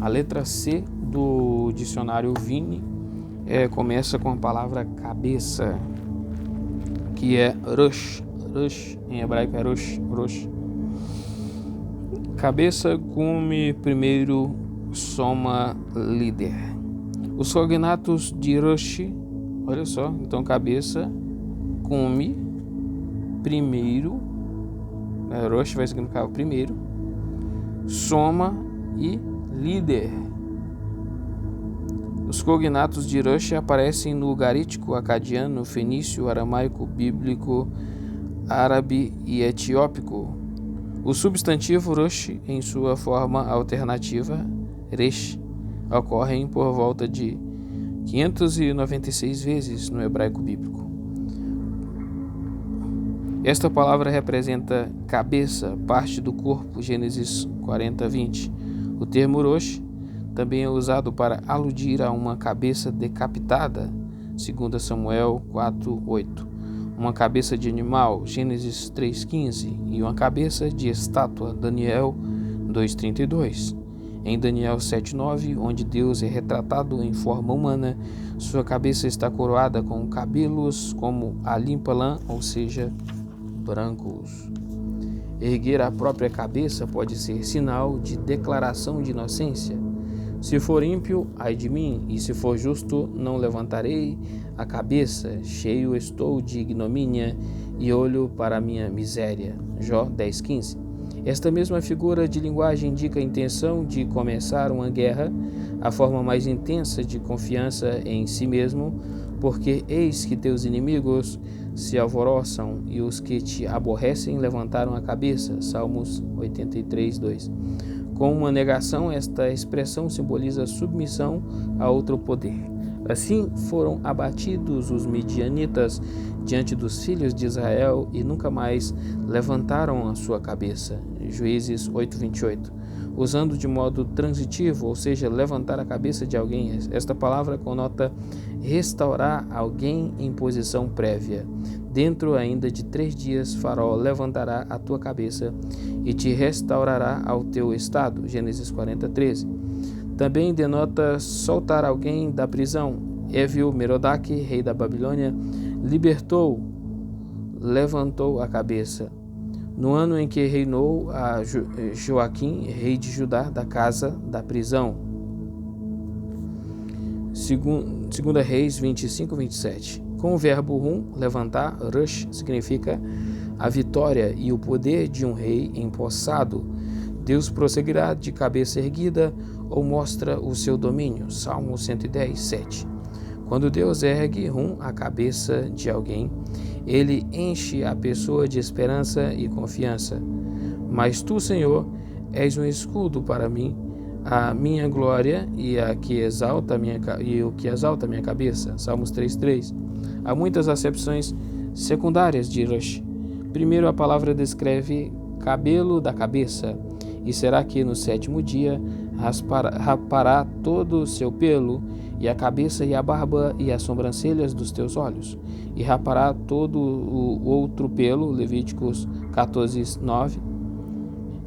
A letra C do dicionário Vini começa com a palavra cabeça, que é Rosh. Rosh, em hebraico é Rosh. Cabeça, gume, primeiro, soma, líder. Os cognatos de Rosh, olha só, então cabeça, gume, primeiro, Rosh vai significar o primeiro, soma e líder. Os cognatos de Rosh aparecem no ugarítico, acadiano, fenício, aramaico, bíblico, árabe e etiópico. O substantivo Rosh, em sua forma alternativa, Resh, ocorrem por volta de 596 vezes no hebraico bíblico. Esta palavra representa cabeça, parte do corpo, Gênesis 40:20. O termo Rosh também é usado para aludir a uma cabeça decapitada, 2 Samuel 4:8, uma cabeça de animal, Gênesis 3:15, e uma cabeça de estátua, Daniel 2:32. Em Daniel 7:9, onde Deus é retratado em forma humana, sua cabeça está coroada com cabelos como a limpa lã, ou seja, brancos. Erguer a própria cabeça pode ser sinal de declaração de inocência. Se for ímpio, ai de mim, e se for justo, não levantarei a cabeça, cheio estou de ignomínia e olho para a minha miséria. Jó 10:15. Esta mesma figura de linguagem indica a intenção de começar uma guerra, a forma mais intensa de confiança em si mesmo, porque eis que teus inimigos se alvoroçam e os que te aborrecem levantaram a cabeça. Salmos 83:2. Com uma negação, esta expressão simboliza submissão a outro poder. Assim foram abatidos os midianitas diante dos filhos de Israel e nunca mais levantaram a sua cabeça. Juízes 8:28. Usando de modo transitivo, ou seja, levantar a cabeça de alguém, esta palavra conota restaurar alguém em posição prévia. Dentro ainda de 3 dias, Faraó levantará a tua cabeça e te restaurará ao teu estado. Gênesis 40:13. Também denota soltar alguém da prisão. Evil-Merodach, rei da Babilônia, levantou a cabeça. No ano em que reinou a Joaquim, rei de Judá, da casa da prisão. 2 Reis 25:27. Com o verbo levantar, Rosh significa a vitória e o poder de um rei empossado. Deus prosseguirá de cabeça erguida ou mostra o seu domínio. Salmo 110:7. Quando Deus ergue a cabeça de alguém, ele enche a pessoa de esperança e confiança. Mas tu, Senhor, és um escudo para mim, a minha glória e o que exalta a minha cabeça. Salmos 3:3. Há muitas acepções secundárias de Rosh. Primeiro, a palavra descreve cabelo da cabeça. E será que no 7º dia rapará todo o seu pelo, e a cabeça e a barba e as sobrancelhas dos teus olhos, e rapará todo o outro pelo. Levíticos 14:9.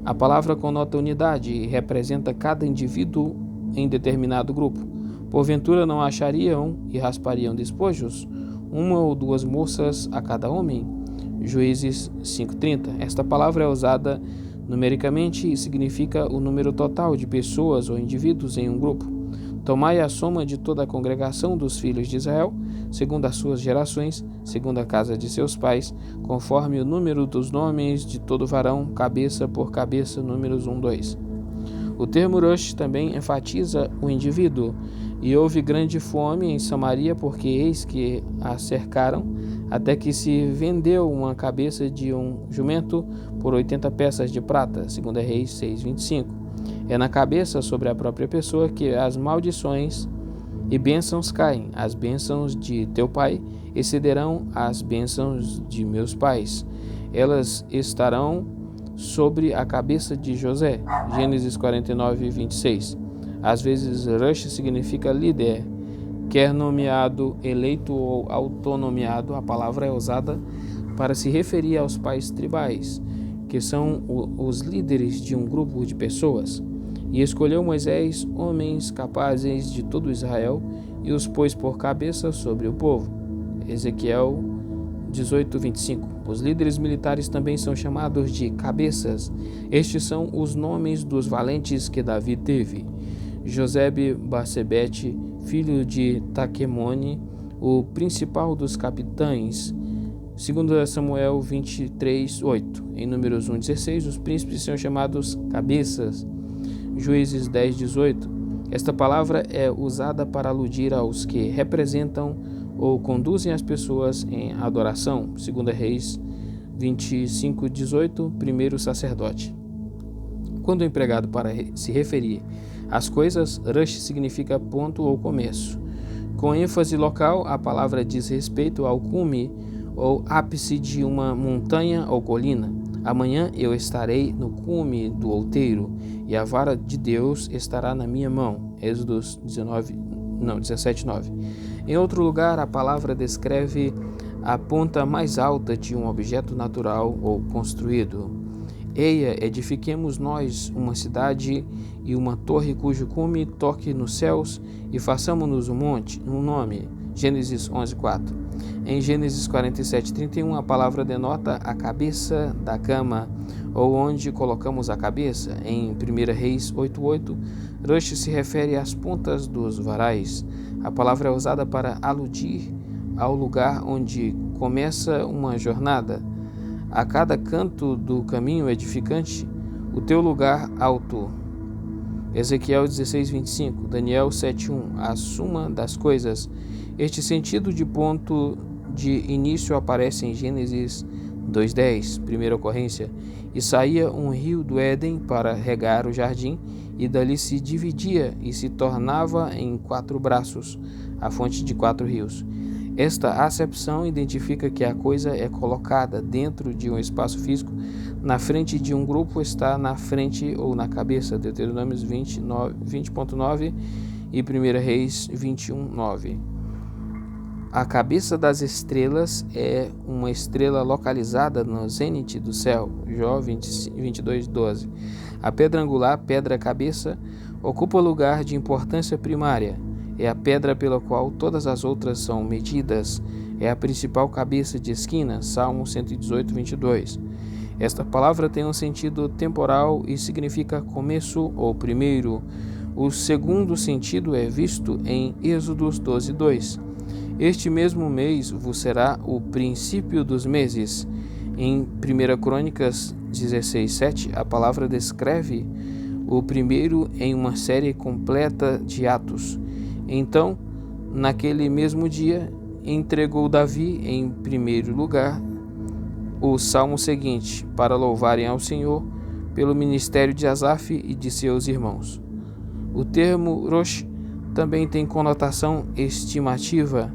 A palavra conota unidade e representa cada indivíduo em determinado grupo. Porventura não achariam e raspariam despojos, 1 ou 2 moças a cada homem? Juízes 5:30. Esta palavra é usada numericamente e significa o número total de pessoas ou indivíduos em um grupo. Tomai a soma de toda a congregação dos filhos de Israel, segundo as suas gerações, segundo a casa de seus pais, conforme o número dos nomes de todo varão, cabeça por cabeça. Números 1:2. O termo Rosh também enfatiza o indivíduo. E houve grande fome em Samaria, porque eis que a cercaram, até que se vendeu uma cabeça de um jumento por 80 peças de prata. 2 Reis 6:25. É na cabeça, sobre a própria pessoa, que as maldições e bênçãos caem. As bênçãos de teu pai excederão as bênçãos de meus pais. Elas estarão sobre a cabeça de José. Gênesis 49:26. Às vezes, Rosh significa líder, quer nomeado, eleito ou autonomeado. A palavra é usada para se referir aos pais tribais, que são os líderes de um grupo de pessoas. E escolheu Moisés homens capazes de todo Israel e os pôs por cabeça sobre o povo. Ezequiel 18:25. Os líderes militares também são chamados de cabeças. Estes são os nomes dos valentes que Davi teve: Josebe-Basebete, filho de Taquemone, o principal dos capitães. 2 Samuel 23:8. Em Números 1:16, os príncipes são chamados cabeças. Juízes 10:18. Esta palavra é usada para aludir aos que representam ou conduzem as pessoas em adoração. 2 Reis 25:18, primeiro sacerdote. Quando empregado para se referir às coisas, Rosh significa ponto ou começo. Com ênfase local, a palavra diz respeito ao cume ou ápice de uma montanha ou colina. Amanhã eu estarei no cume do outeiro, e a vara de Deus estará na minha mão. Êxodos 17:9. Em outro lugar, a palavra descreve a ponta mais alta de um objeto natural ou construído. Eia, edifiquemos nós uma cidade e uma torre cujo cume toque nos céus, e façamos-nos um nome. Gênesis 11:4. Em Gênesis 47:31, a palavra denota a cabeça da cama, ou onde colocamos a cabeça. Em 1 Reis 8:8, Rosh se refere às pontas dos varais. A palavra é usada para aludir ao lugar onde começa uma jornada. A cada canto do caminho edificante, o teu lugar alto. Ezequiel 16:25, Daniel 7:1, a suma das coisas. Este sentido de ponto de início aparece em Gênesis 2:10, primeira ocorrência. E saía um rio do Éden para regar o jardim, e dali se dividia e se tornava em 4 braços, a fonte de 4 rios. Esta acepção identifica que a coisa é colocada dentro de um espaço físico. Na frente de um grupo está na frente ou na cabeça. Deuteronômio 20:9 e 1 Reis 21:9. A cabeça das estrelas é uma estrela localizada no zênite do céu. Jó 22:12. A pedra angular, pedra cabeça, ocupa lugar de importância primária. É a pedra pela qual todas as outras são medidas. É a principal cabeça de esquina. Salmo 118:22. Esta palavra tem um sentido temporal e significa começo ou primeiro. O segundo sentido é visto em Êxodos 12:2. Este mesmo mês vos será o princípio dos meses. Em 1 Crônicas 16:7, a palavra descreve o primeiro em uma série completa de atos. Então, naquele mesmo dia, entregou Davi, em primeiro lugar, o salmo seguinte, para louvarem ao Senhor pelo ministério de Asaf e de seus irmãos. O termo Rosh também tem conotação estimativa.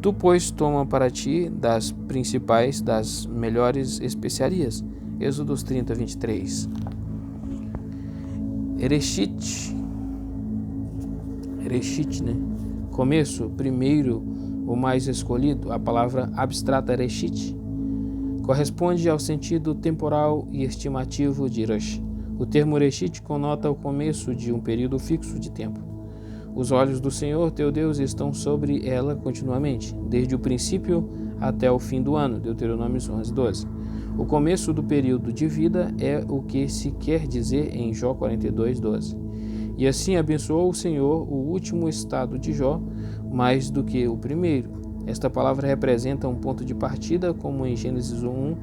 Tu, pois, toma para ti das principais, das melhores especiarias. Êxodos 30:23. Ereshit, começo, primeiro, o mais escolhido. A palavra abstrata Ereshit corresponde ao sentido temporal e estimativo de Rosh. O termo Ereshit conota o começo de um período fixo de tempo. Os olhos do Senhor teu Deus estão sobre ela continuamente, desde o princípio até o fim do ano. Deuteronômio 11:12. O começo do período de vida é o que se quer dizer em Jó 42:12. E assim abençoou o Senhor o último estado de Jó mais do que o primeiro. Esta palavra representa um ponto de partida, como em Gênesis 1:1,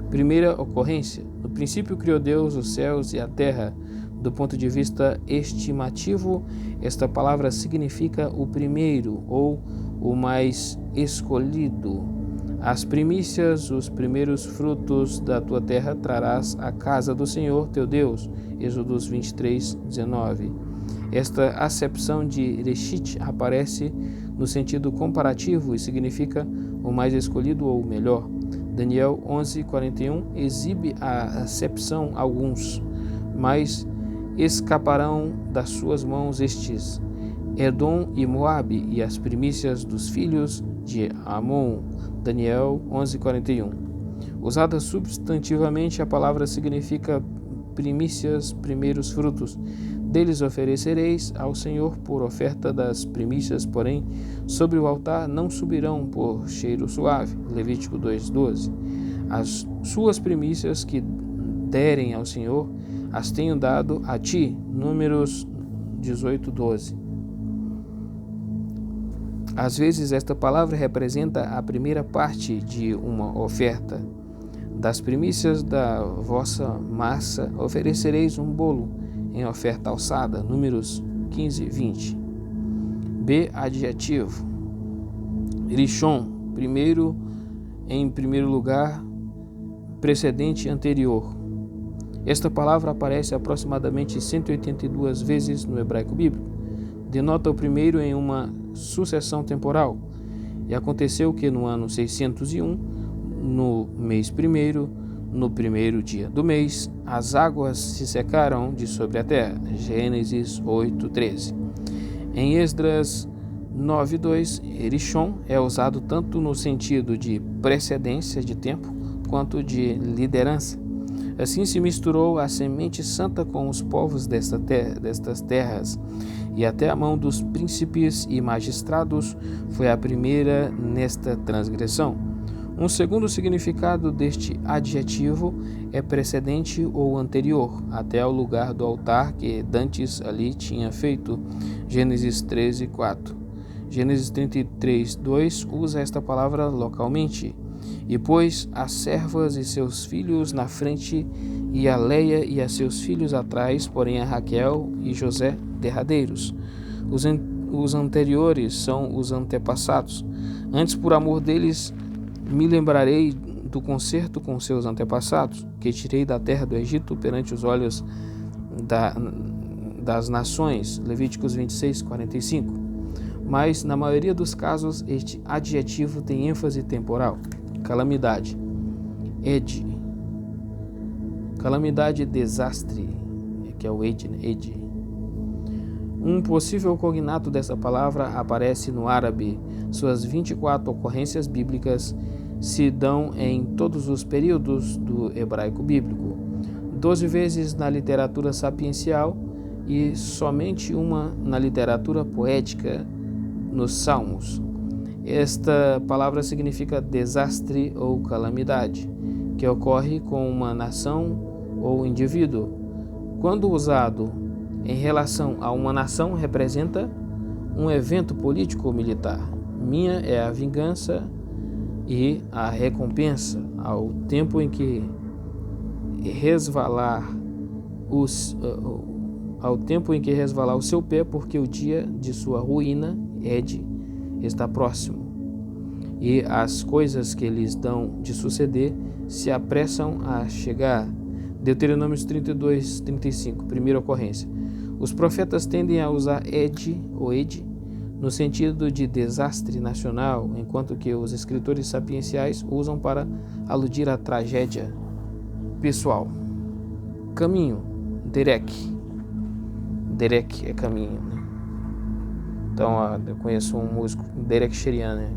primeira ocorrência. No princípio criou Deus os céus e a terra. Do ponto de vista estimativo, esta palavra significa o primeiro ou o mais escolhido. As primícias, os primeiros frutos da tua terra trarás à casa do Senhor teu Deus. Êxodos 23:19. Esta acepção de Reshit aparece no sentido comparativo e significa o mais escolhido ou o melhor. Daniel 11:41 exibe a acepção alguns, mas escaparão das suas mãos estes, Edom e Moabe, e as primícias dos filhos de Amon. Daniel 11:41. Usada substantivamente, a palavra significa primícias, primeiros frutos. Deles oferecereis ao Senhor por oferta das primícias, porém sobre o altar não subirão por cheiro suave. Levítico 2:12. As suas primícias que derem ao Senhor, as tenho dado a ti. Números 18:12. Às vezes esta palavra representa a primeira parte de uma oferta. Das primícias da vossa massa oferecereis um bolo em oferta alçada. Números 15:20. B. Adjetivo. Rishon, em primeiro lugar, precedente anterior. Esta palavra aparece aproximadamente 182 vezes no hebraico bíblico. Denota o primeiro em uma sucessão temporal. E aconteceu que no ano 601, no mês primeiro, no primeiro dia do mês, as águas se secaram de sobre a terra. Gênesis 8:13. Em Esdras 9:2, Rishon é usado tanto no sentido de precedência de tempo quanto de liderança. Assim se misturou a semente santa com os povos destas terras, e até a mão dos príncipes e magistrados foi a primeira nesta transgressão. Um segundo significado deste adjetivo é precedente ou anterior, até ao lugar do altar que dantes ali tinha feito. Gênesis 13:4. Gênesis 33:2 usa esta palavra localmente. E pôs as servas e seus filhos na frente, e a Leia e a seus filhos atrás, porém a Raquel e José derradeiros. Os anteriores são os antepassados. Antes, por amor deles, me lembrarei do concerto com seus antepassados, que tirei da terra do Egito perante os olhos das nações. Levíticos 26:45. Mas, na maioria dos casos, este adjetivo tem ênfase temporal. Calamidade. Ed. Calamidade, desastre, que é o ed, né? Ed. Um possível cognato dessa palavra aparece no árabe. Suas 24 ocorrências bíblicas se dão em todos os períodos do hebraico bíblico. 12 vezes na literatura sapiencial e somente uma na literatura poética, nos Salmos. Esta palavra significa desastre ou calamidade, que ocorre com uma nação ou indivíduo. Quando usado em relação a uma nação, representa um evento político ou militar. Minha é a vingança e a recompensa, ao tempo em que resvalar o seu pé, porque o dia de sua ruína, Ed, está próximo, e as coisas que lhes dão de suceder se apressam a chegar. Deuteronômio 32:35, primeira ocorrência. Os profetas tendem a usar Ed ou Ed no sentido de desastre nacional, enquanto que os escritores sapienciais usam para aludir à tragédia pessoal. Caminho, Derek. Derek é caminho, né? Então, eu conheço um músico, Derek Cherian, né?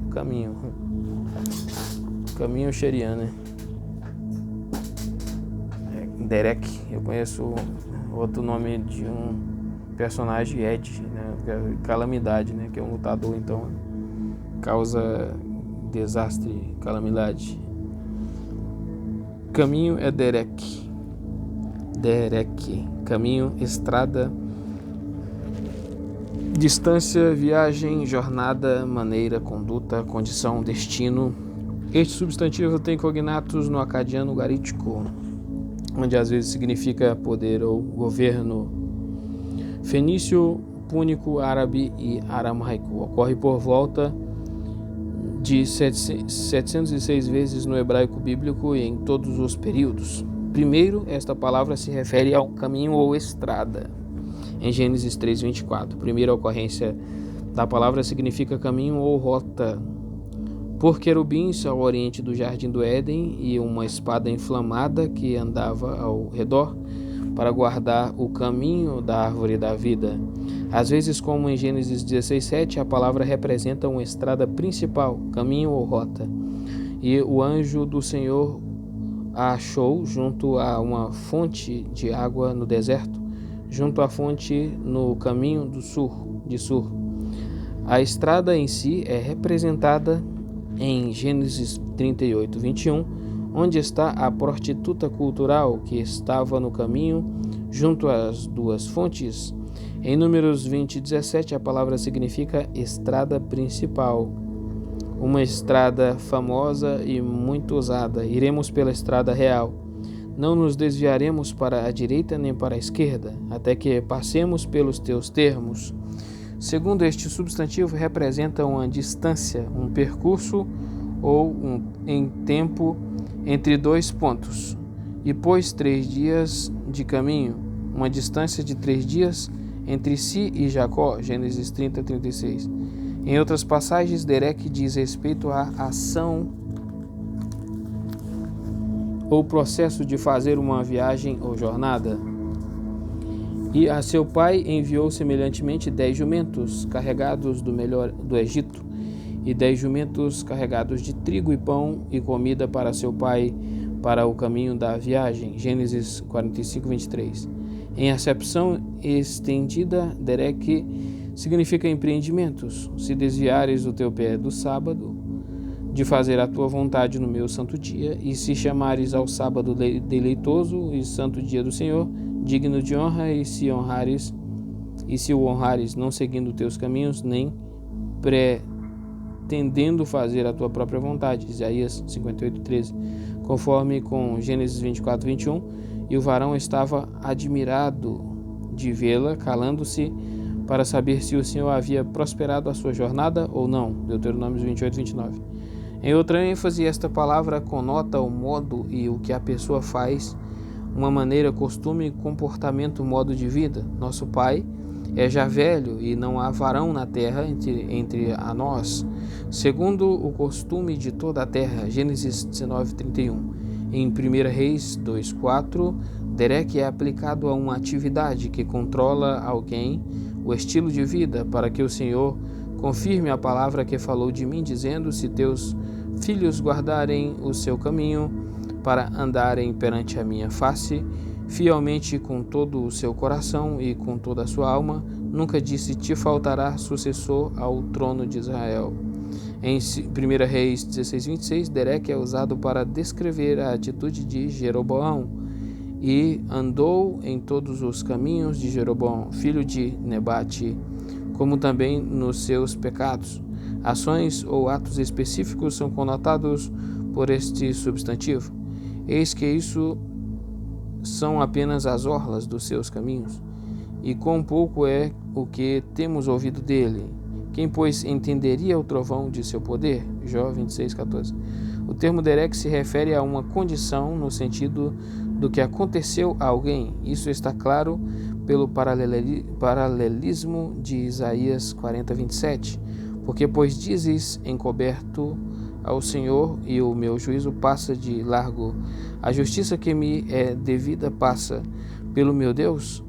Caminho Cherian, né? Derek, eu conheço outro nome de um personagem, Ed, né? Calamidade, né? Que é um lutador, então causa desastre, calamidade. Caminho é Derek. Derek, caminho, estrada, distância, viagem, jornada, maneira, conduta, condição, destino. Este substantivo tem cognatos no acadiano garítico, onde às vezes significa poder ou governo. Fenício, púnico, árabe e aramaico. Ocorre por volta de 706 vezes no hebraico bíblico e em todos os períodos. Primeiro, esta palavra se refere ao caminho ou estrada. Em Gênesis 3:24, primeira ocorrência da palavra significa caminho ou rota. Por querubins ao oriente do jardim do Éden e uma espada inflamada que andava ao redor para guardar o caminho da árvore da vida. Às vezes, como em Gênesis 16:7, a palavra representa uma estrada principal, caminho ou rota. E o anjo do Senhor a achou junto a uma fonte de água no deserto. junto à fonte no caminho de Sur. A estrada em si é representada em Gênesis 38, 21, onde está a prostituta cultural que estava no caminho junto às duas fontes. Em Números 20, 17, a palavra significa estrada principal. Uma estrada famosa e muito usada. Iremos pela estrada real. Não nos desviaremos para a direita nem para a esquerda, até que passemos pelos teus termos. Segundo, este substantivo representa uma distância, um percurso ou em tempo entre dois pontos. E pôs 3 dias de caminho, uma distância de 3 dias entre si e Jacó, Gênesis 30, 36. Em outras passagens, Derek diz respeito à ação ou processo de fazer uma viagem ou jornada. E a seu pai enviou semelhantemente 10 jumentos carregados do melhor do Egito, e 10 jumentos carregados de trigo e pão e comida para seu pai para o caminho da viagem. Gênesis 45, 23. Em acepção estendida, Derek significa empreendimentos. Se desviares o teu pé do sábado, de fazer a tua vontade no meu santo dia, e se chamares ao sábado deleitoso e santo dia do Senhor, digno de honra, e se o honrares, não seguindo teus caminhos, nem pretendendo fazer a tua própria vontade. Isaías 58, 13. Conforme com Gênesis 24, 21, e o varão estava admirado de vê-la, calando-se, para saber se o Senhor havia prosperado a sua jornada ou não. Deuteronômio 28, 29. Em outra ênfase, esta palavra conota o modo e o que a pessoa faz, uma maneira, costume, comportamento, modo de vida. Nosso pai é já velho e não há varão na terra entre a nós, segundo o costume de toda a terra. Gênesis 19, 31. Em 1 Reis 2, 4, Derek é aplicado a uma atividade que controla alguém, o estilo de vida, para que o Senhor confirme a palavra que falou de mim, dizendo: se teus filhos guardarem o seu caminho, para andarem perante a minha face, fielmente com todo o seu coração e com toda a sua alma, nunca disse: te faltará sucessor ao trono de Israel. Em 1 Reis 16, 26, Derek é usado para descrever a atitude de Jeroboão. E andou em todos os caminhos de Jeroboão, filho de Nebate, como também nos seus pecados. Ações ou atos específicos são conotados por este substantivo. Eis que isso são apenas as orlas dos seus caminhos, e quão pouco é o que temos ouvido dele. Quem, pois, entenderia o trovão de seu poder? Jó 26, 14. O termo Derek se refere a uma condição no sentido do que aconteceu a alguém. Isso está claro pelo paralelismo de Isaías 40, 27. Porque, pois, dizes encoberto ao Senhor, e o meu juízo passa de largo, a justiça que me é devida passa pelo meu Deus.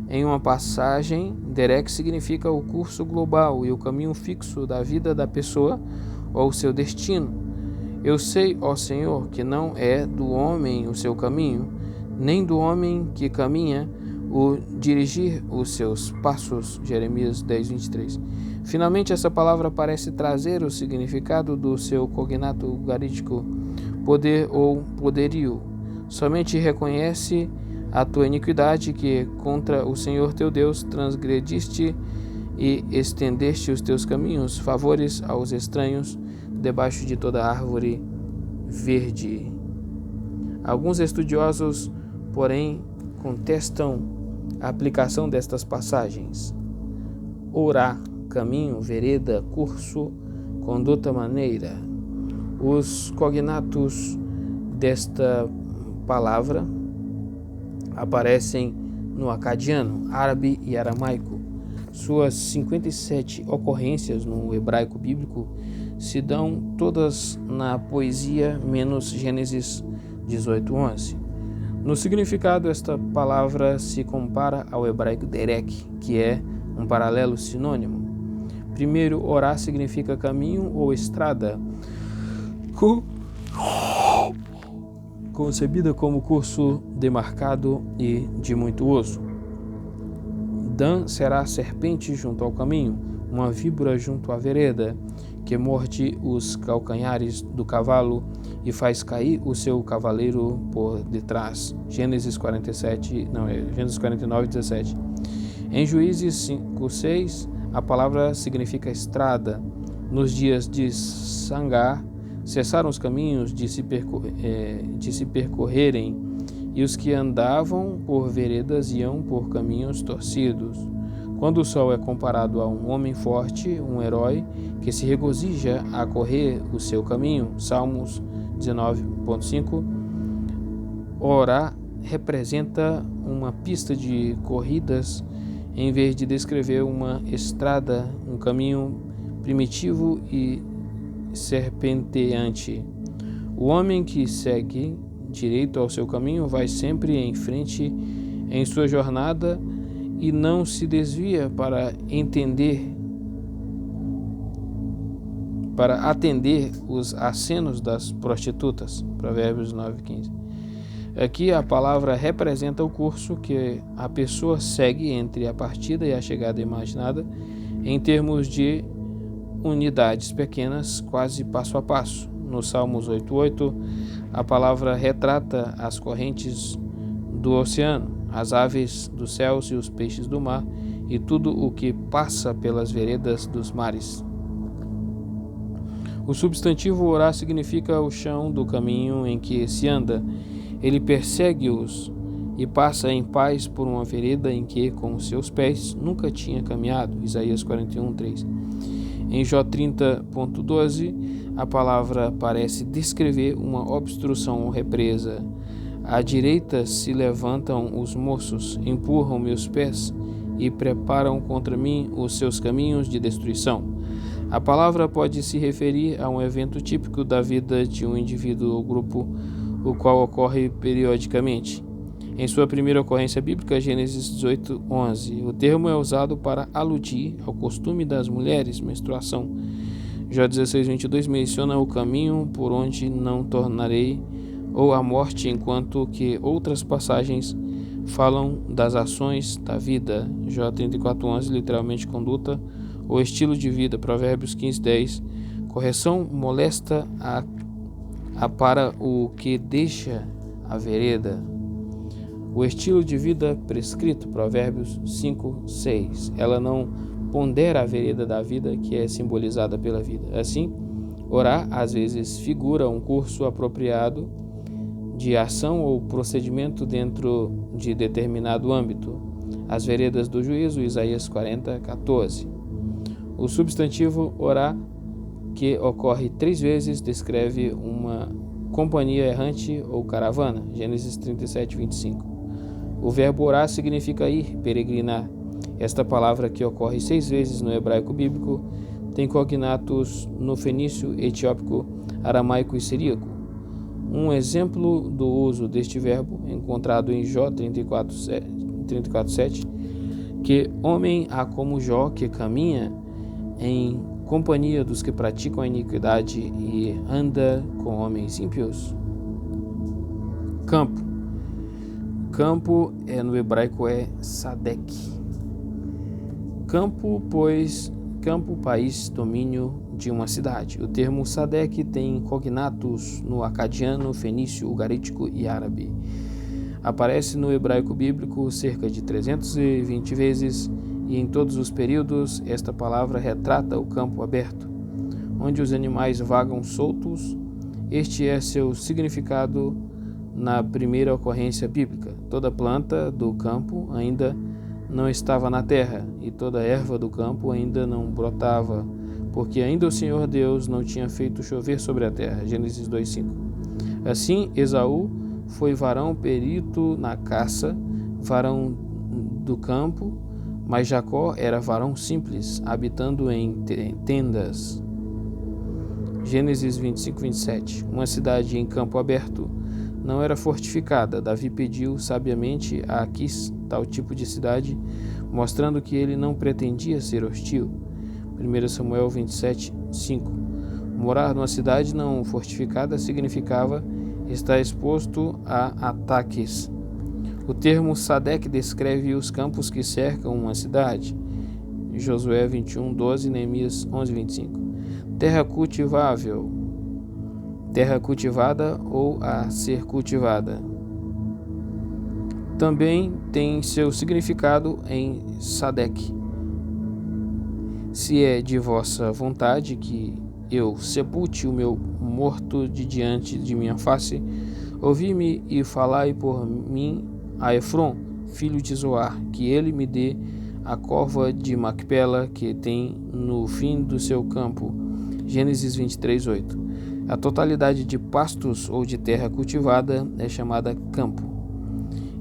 Em uma passagem, Derek significa o curso global e o caminho fixo da vida da pessoa ou o seu destino. Eu sei, ó Senhor, que não é do homem o seu caminho, nem do homem que caminha o dirigir os seus passos. Jeremias 10, 23. Finalmente, essa palavra parece trazer o significado do seu cognato ugarítico, poder ou poderio. Somente reconhece a tua iniquidade, que contra o Senhor teu Deus transgrediste e estendeste os teus caminhos, favores aos estranhos, debaixo de toda árvore verde. Alguns estudiosos, porém, contestam a aplicação destas passagens. Orá, caminho, vereda, curso, conduta, maneira. Os cognatos desta palavra aparecem no acadiano, árabe e aramaico. Suas 57 ocorrências no hebraico bíblico se dão todas na poesia, menos Gênesis 18, 11. No significado, esta palavra se compara ao hebraico derek, que é um paralelo sinônimo. Primeiro, orá significa caminho ou estrada, concebida como curso demarcado e de muito uso. Dan será serpente junto ao caminho, uma víbora junto à vereda, que morde os calcanhares do cavalo e faz cair o seu cavaleiro por detrás. Gênesis 49, 17. Em Juízes 5:6, a palavra significa estrada. Nos dias de Sangar, cessaram os caminhos de se percorrerem, e os que andavam por veredas iam por caminhos torcidos. Quando o sol é comparado a um homem forte, um herói que se regozija a correr o seu caminho, Salmos 19:5, Orá representa uma pista de corridas em vez de descrever uma estrada, um caminho primitivo e serpenteante. O homem que segue direito ao seu caminho vai sempre em frente em sua jornada e não se desvia para atender os acenos das prostitutas. Provérbios 9:15. Aqui a palavra representa o curso que a pessoa segue entre a partida e a chegada imaginada, em termos de unidades pequenas, quase passo a passo. No Salmos 8:8, a palavra retrata as correntes do oceano, as aves dos céus e os peixes do mar, e tudo o que passa pelas veredas dos mares. O substantivo orá significa o chão do caminho em que se anda. Ele persegue-os e passa em paz por uma vereda em que, com seus pés, nunca tinha caminhado. Isaías 41:3. Em Jó 30:12, a palavra parece descrever uma obstrução ou represa. À direita se levantam os moços, empurram meus pés e preparam contra mim os seus caminhos de destruição. A palavra pode se referir a um evento típico da vida de um indivíduo ou grupo, o qual ocorre periodicamente. Em sua primeira ocorrência bíblica, Gênesis 18:11, o termo é usado para aludir ao costume das mulheres, menstruação. Jó 16:22 menciona o caminho por onde não tornarei, ou a morte, enquanto que outras passagens falam das ações da vida. Jó 34:11, literalmente conduta ou estilo de vida. Provérbios 15:10, correção molesta para o que deixa a vereda. O estilo de vida prescrito, Provérbios 5:6. Ela não pondera a vereda da vida, que é simbolizada pela vida. Assim, orá às vezes figura um curso apropriado de ação ou procedimento dentro de determinado âmbito. As veredas do juízo, Isaías 40:14. O substantivo orá, que ocorre 3 vezes, descreve uma companhia errante ou caravana. Gênesis 37:25. O verbo orar significa ir, peregrinar. Esta palavra, que ocorre 6 vezes no hebraico bíblico, tem cognatos no fenício, etiópico, aramaico e siríaco. Um exemplo do uso deste verbo, encontrado em Jó 34:7, que homem há como Jó, que caminha em companhia dos que praticam a iniquidade e anda com homens ímpios. Campo. Campo no hebraico é Sadek. Campo, país, domínio de uma cidade. O termo Sadek tem cognatos no acadiano, fenício, ugarítico e árabe. Aparece no hebraico bíblico cerca de 320 vezes, e em todos os períodos esta palavra retrata o campo aberto, onde os animais vagam soltos. Este é seu significado na primeira ocorrência bíblica. Toda planta do campo ainda não estava na terra, e toda erva do campo ainda não brotava, porque ainda o Senhor Deus não tinha feito chover sobre a terra. Gênesis 2:5. Assim, Esaú foi varão perito na caça, varão do campo, mas Jacó era varão simples, habitando em tendas. Gênesis 25:27. Uma cidade em campo aberto não era fortificada. Davi pediu sabiamente a Aquis tal tipo de cidade, mostrando que ele não pretendia ser hostil. 1 Samuel 27:5. Morar numa cidade não fortificada significava estar exposto a ataques. O termo Sadec descreve os campos que cercam uma cidade. Josué 21:12, Neemias 11:25. Terra cultivável, terra cultivada ou a ser cultivada. Também tem seu significado em Sadec. Se é de vossa vontade que eu sepulte o meu morto de diante de minha face, ouvi-me e falai por mim a Efron, filho de Zoar, que ele me dê a cova de Macpela que tem no fim do seu campo. Gênesis 23:8. A totalidade de pastos ou de terra cultivada é chamada campo.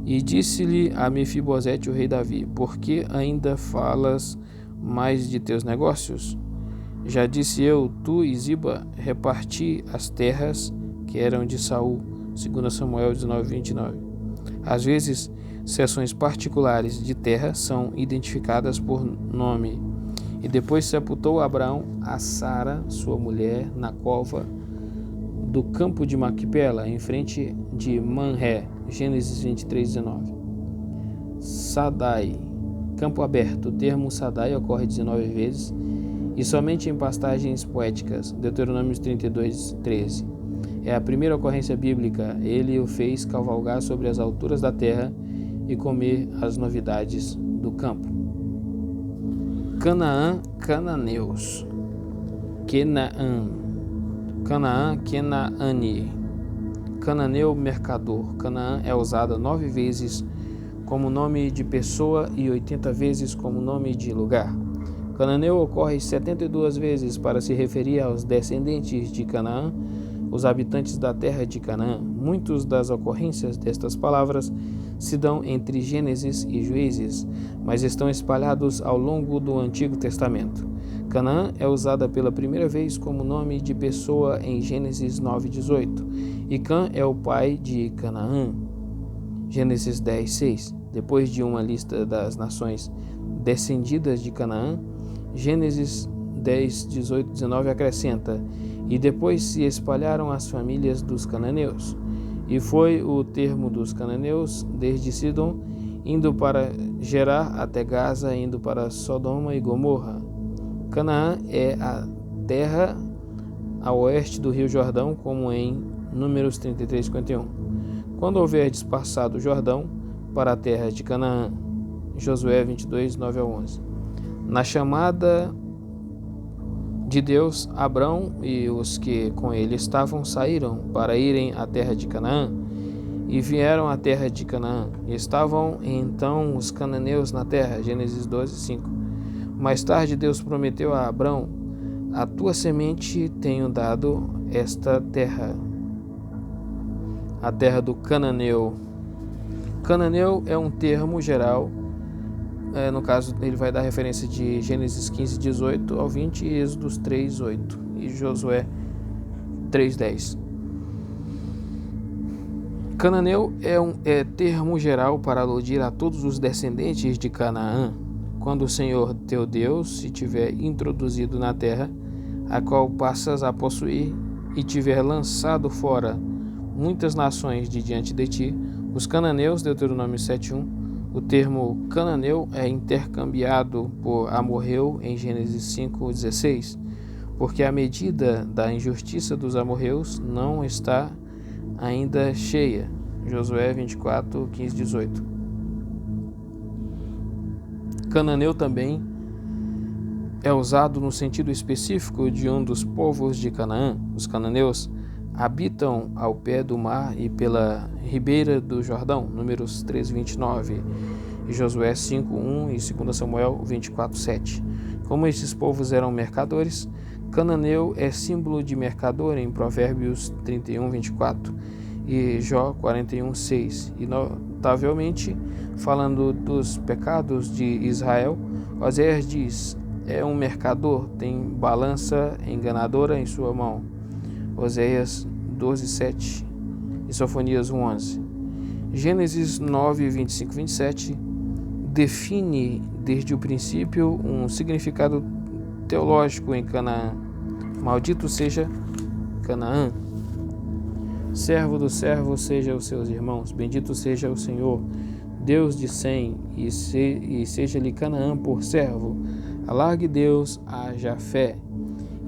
E disse-lhe a Mefibosete o rei Davi: por que ainda falas mais de teus negócios? Já disse eu, tu e Ziba reparti as terras que eram de Saul. 2 Samuel 19:29. Às vezes, seções particulares de terra são identificadas por nome. E depois sepultou Abraão a Sara, sua mulher, na cova do campo de Macpela, em frente de Manré. Gênesis 23:19. Sadai, campo aberto. O termo Sadai ocorre 19 vezes e somente em pastagens poéticas. Deuteronômio 32:13. É a primeira ocorrência bíblica. Ele o fez cavalgar sobre as alturas da terra e comer as novidades do campo. Canaã, cananeus. Canaã, Kenaani. Cananeu, mercador. Canaã é usada 9 vezes como nome de pessoa e 80 vezes como nome de lugar. Cananeu ocorre 72 vezes para se referir aos descendentes de Canaã, os habitantes da terra de Canaã. Muitas das ocorrências destas palavras se dão entre Gênesis e Juízes, mas estão espalhados ao longo do Antigo Testamento. Canaã é usada pela primeira vez como nome de pessoa em Gênesis 9:18, e Cã é o pai de Canaã. Gênesis 10:6. Depois de uma lista das nações descendidas de Canaã, Gênesis 10:18-19 acrescenta: e depois se espalharam as famílias dos cananeus. E foi o termo dos cananeus desde Sidom, indo para Gerar até Gaza, indo para Sodoma e Gomorra. Canaã é a terra a oeste do rio Jordão, como em Números 33:51. Quando houverdes passado o Jordão para a terra de Canaã. Josué 22:9-11. Na chamada de Deus, Abrão e os que com ele estavam saíram para irem à terra de Canaã e vieram à terra de Canaã. Estavam então os cananeus na terra. Gênesis 12:5. Mais tarde Deus prometeu a Abrão: a tua semente tenho dado esta terra, a terra do cananeu. Cananeu é um termo geral. No caso, ele vai dar referência de Gênesis 15:18-20, Êxodos 3:8 e Josué 3:10. Cananeu é termo geral para aludir a todos os descendentes de Canaã. Quando o Senhor teu Deus se tiver introduzido na terra, a qual passas a possuir, e tiver lançado fora muitas nações de diante de ti, os cananeus, Deuteronômio 7:1, o termo cananeu é intercambiado por amorreu em Gênesis 5:16, porque a medida da injustiça dos amorreus não está ainda cheia. Josué 24:15-18. Cananeu também é usado no sentido específico de um dos povos de Canaã. Os cananeus habitam ao pé do mar e pela ribeira do Jordão. Números 3:29 e Josué 5:1 e 2 Samuel 24:7. Como esses povos eram mercadores, cananeu é símbolo de mercador em Provérbios 31:24 e Jó 41:6. E notavelmente, falando dos pecados de Israel, Oséias diz: é um mercador, tem balança enganadora em sua mão. Oséias 12:7 e Sofonias 1:11. Gênesis 9:25-27 define desde o princípio um significado teológico em Canaã. Maldito seja Canaã, servo do servo seja os seus irmãos, bendito seja o Senhor, Deus de Sem, e seja-lhe Canaã por servo. Alargue Deus a Jafé,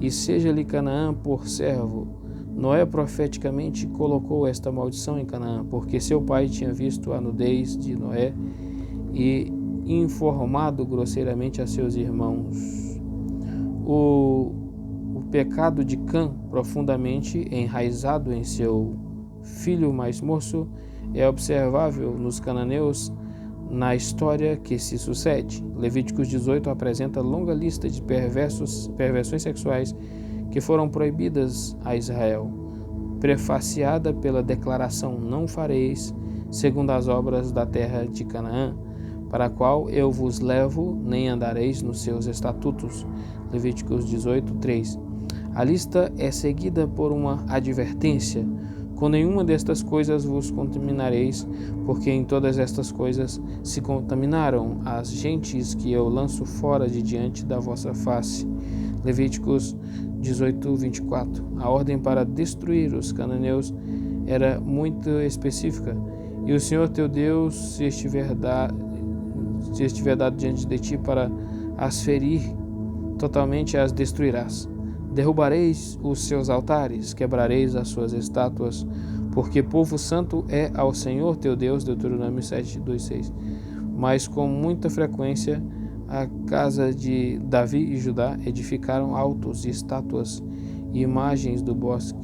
e seja-lhe Canaã por servo. Noé profeticamente colocou esta maldição em Canaã, porque seu pai tinha visto a nudez de Noé e informado grosseiramente a seus irmãos. O pecado de Cã, profundamente enraizado em seu filho mais moço, é observável nos cananeus na história que se sucede. Levíticos 18 apresenta longa lista de perversões sexuais que foram proibidas a Israel, prefaciada pela declaração: não fareis segundo as obras da terra de Canaã, para a qual eu vos levo, nem andareis nos seus estatutos. Levíticos 18, 3. A lista é seguida por uma advertência: com nenhuma destas coisas vos contaminareis, porque em todas estas coisas se contaminaram as gentes que eu lanço fora de diante da vossa face. Levíticos 18, 24. A ordem para destruir os cananeus era muito específica: e o Senhor teu Deus, se estiver dado diante de ti para as ferir, totalmente as destruirás. Derrubareis os seus altares, quebrareis as suas estátuas, porque povo santo é ao Senhor teu Deus. Deuteronômio 7, 2, 6. Mas com muita frequência a casa de Davi e Judá edificaram altos e estátuas e imagens do bosque,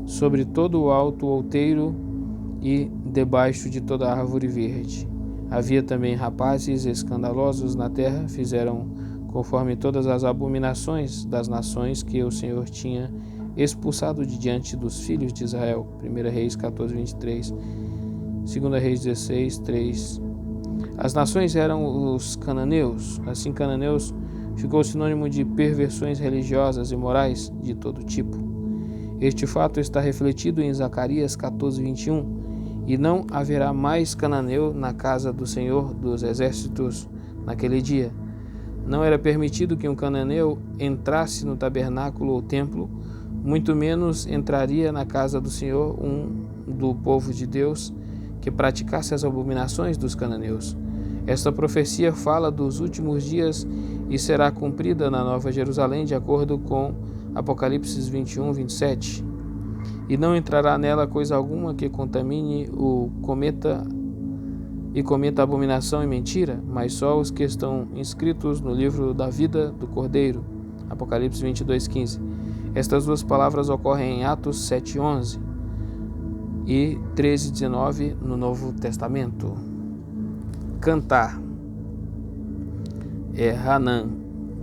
sobre todo o alto outeiro e debaixo de toda árvore verde. Havia também rapazes escandalosos na terra, fizeram conforme todas as abominações das nações que o Senhor tinha expulsado de diante dos filhos de Israel. 1 Reis 14, 23, 2 Reis 16, 3. As nações eram os cananeus. Assim, cananeus ficou sinônimo de perversões religiosas e morais de todo tipo. Este fato está refletido em Zacarias 14, 21. E não haverá mais cananeu na casa do Senhor dos Exércitos naquele dia. Não era permitido que um cananeu entrasse no tabernáculo ou templo, muito menos entraria na casa do Senhor do povo de Deus que praticasse as abominações dos cananeus. Esta profecia fala dos últimos dias e será cumprida na Nova Jerusalém, de acordo com Apocalipse 21, 27. E não entrará nela coisa alguma que contamine o cometa abominação e mentira, mas só os que estão inscritos no livro da vida do Cordeiro. Apocalipse 22, 15. Estas duas palavras ocorrem em Atos 7, 11 e 13, 19 no Novo Testamento. Cantar é Hanan,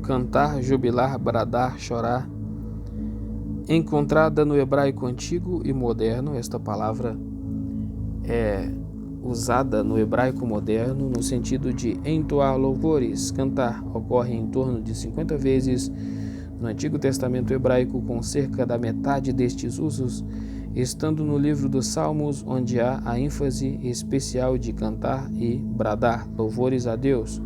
cantar, jubilar, bradar, chorar. Encontrada no hebraico antigo e moderno, esta palavra é usada no hebraico moderno no sentido de entoar louvores. Cantar ocorre em torno de 50 vezes no Antigo Testamento hebraico, com cerca da metade destes usos estando no livro dos Salmos, onde há a ênfase especial de cantar e bradar louvores a Deus.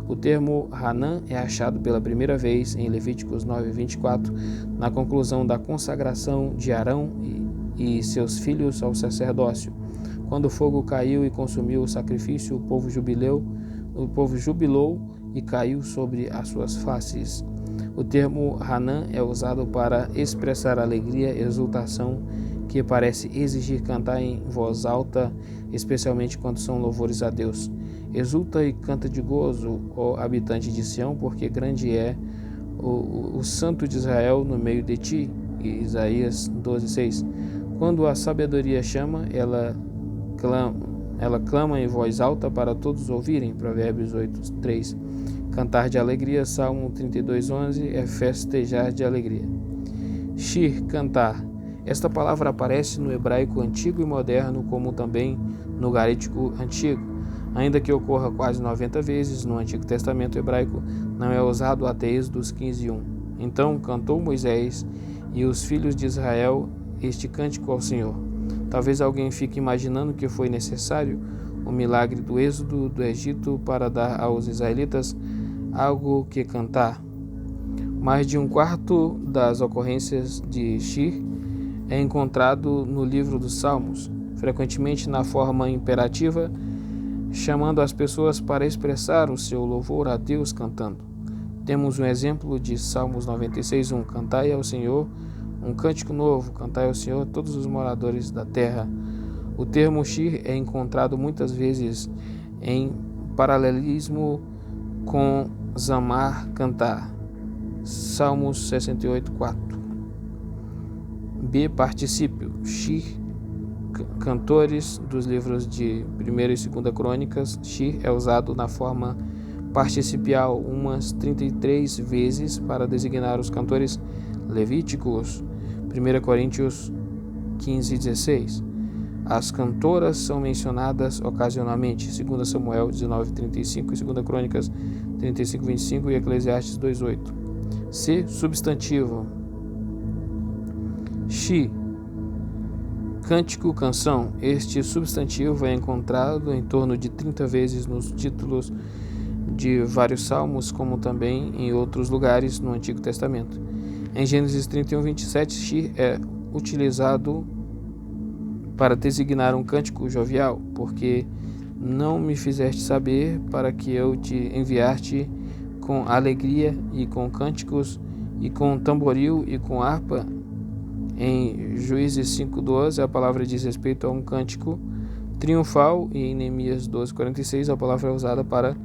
O termo Hanan é achado pela primeira vez em Levíticos 9, 24, na conclusão da consagração de Arão e seus filhos ao sacerdócio. Quando o fogo caiu e consumiu o sacrifício, o povo jubilou e caiu sobre as suas faces. O termo Hanan é usado para expressar alegria, exultação, que parece exigir cantar em voz alta, especialmente quando são louvores a Deus. Exulta e canta de gozo, ó habitante de Sião, porque grande é o Santo de Israel no meio de ti. Isaías 12:6. Quando a sabedoria chama, ela clama em voz alta para todos ouvirem. Provérbios 8:3. Cantar de alegria, Salmo 32:11, é festejar de alegria. Shir, cantar. Esta palavra aparece no hebraico antigo e moderno, como também no garítico antigo. Ainda que ocorra quase 90 vezes no Antigo Testamento hebraico, não é usado até Êxodos 15:1. Então cantou Moisés e os filhos de Israel este cântico ao Senhor. Talvez alguém fique imaginando que foi necessário o milagre do êxodo do Egito para dar aos israelitas algo que cantar. Mais de um quarto das ocorrências de Shir é encontrado no livro dos Salmos, frequentemente na forma imperativa, chamando as pessoas para expressar o seu louvor a Deus cantando. Temos um exemplo de Salmos 96:1. Cantai ao Senhor um cântico novo, cantai ao Senhor todos os moradores da terra. O termo shir é encontrado muitas vezes em paralelismo com zamar, cantar. Salmos 68:4. B. Particípio. Shir, cantores dos livros de 1ª e 2ª Crônicas. Shir é usado na forma participial umas 33 vezes para designar os cantores levíticos. 1 Coríntios 15:16. As cantoras são mencionadas ocasionalmente. 2 Samuel 19:35 e 2 Crônicas 35:25 e Eclesiastes 2:8. C. Substantivo. Shi, cântico, canção. Este substantivo é encontrado em torno de 30 vezes nos títulos de vários salmos, como também em outros lugares no Antigo Testamento. Em Gênesis 31:27, Shi é utilizado para designar um cântico jovial, porque não me fizeste saber para que eu te enviar-te com alegria e com cânticos e com tamboril e com harpa. Em Juízes 5:12, a palavra diz respeito a um cântico triunfal, e em Neemias 12:46, a palavra é usada para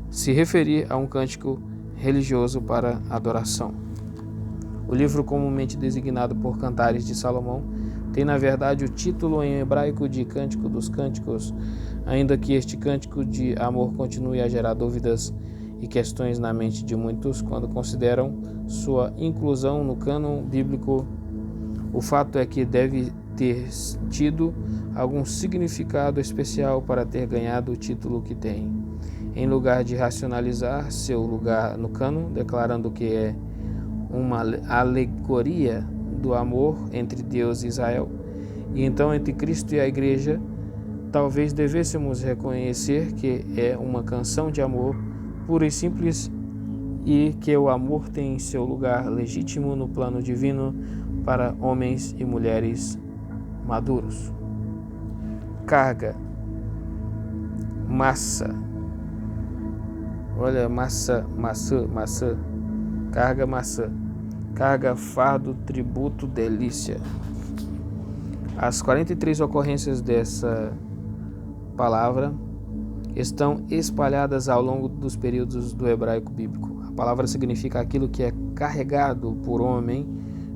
se referir a um cântico religioso para adoração. O livro comumente designado por Cantares de Salomão tem, na verdade, o título em hebraico de Cântico dos Cânticos, ainda que este cântico de amor continue a gerar dúvidas e questões na mente de muitos quando consideram sua inclusão no cânon bíblico. O fato é que deve ter tido algum significado especial para ter ganhado o título que tem. Em lugar de racionalizar seu lugar no cânon, declarando que é uma alegoria do amor entre Deus e Israel, e então entre Cristo e a Igreja, talvez devêssemos reconhecer que é uma canção de amor pura e simples, e que o amor tem seu lugar legítimo no plano divino para homens e mulheres maduros. Carga, massa. Olha, maçã, carga, maçã. Carga, fardo, tributo, delícia. As 43 ocorrências dessa palavra estão espalhadas ao longo dos períodos do hebraico bíblico. A palavra significa aquilo que é carregado por homem,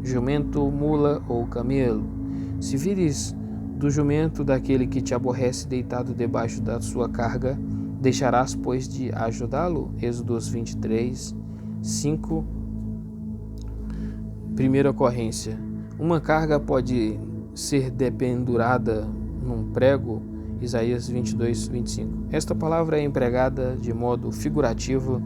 jumento, mula ou camelo. Se vires do jumento daquele que te aborrece deitado debaixo da sua carga, deixarás, pois, de ajudá-lo? Êxodos 23:5. Primeira ocorrência. Uma carga pode ser dependurada num prego. Isaías 22:25. Esta palavra é empregada de modo figurativo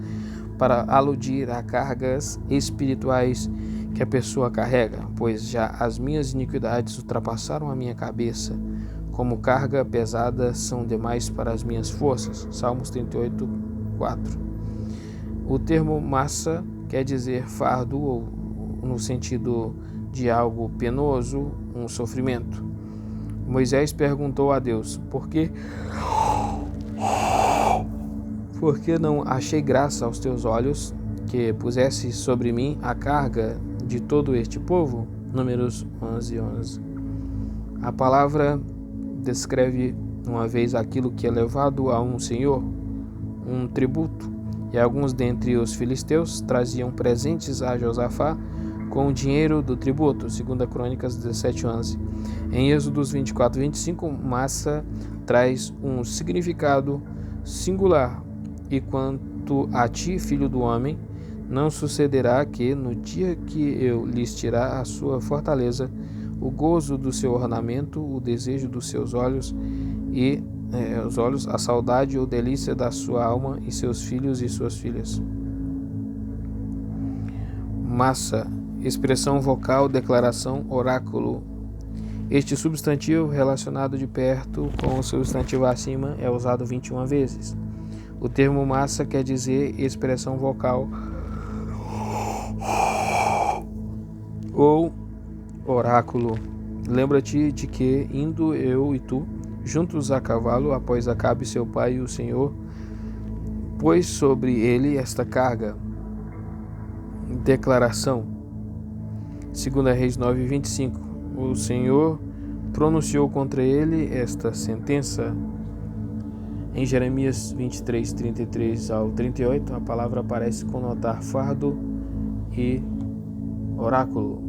para aludir a cargas espirituais que a pessoa carrega, pois já as minhas iniquidades ultrapassaram a minha cabeça, como carga pesada são demais para as minhas forças. Salmos 38:4. O termo massa quer dizer fardo, ou no sentido de algo penoso, um sofrimento. Moisés perguntou a Deus: Por que não achei graça aos teus olhos, que pusesse sobre mim a carga de todo este povo? Números 11:11. A palavra descreve uma vez aquilo que é levado a um senhor, um tributo, e alguns dentre os filisteus traziam presentes a Josafá com o dinheiro do tributo. 2 Crônicas 17:11. Em Êxodos 24:25, massa traz um significado singular. E quanto a ti, filho do homem, não sucederá que, no dia que eu lhes tirar a sua fortaleza, o gozo do seu ornamento, o desejo dos seus olhos, a saudade ou delícia da sua alma, e seus filhos e suas filhas. Massa, expressão vocal, declaração, oráculo. Este substantivo, relacionado de perto com o substantivo acima, é usado 21 vezes. O termo massa quer dizer expressão vocal ou oráculo. Lembra-te de que, indo eu e tu juntos a cavalo após Acabe seu pai, e o Senhor pôs sobre ele esta carga. Declaração. 2 Reis 9:25. O Senhor pronunciou contra ele esta sentença. Em Jeremias 23:33 ao 38, a palavra parece conotar fardo e oráculo.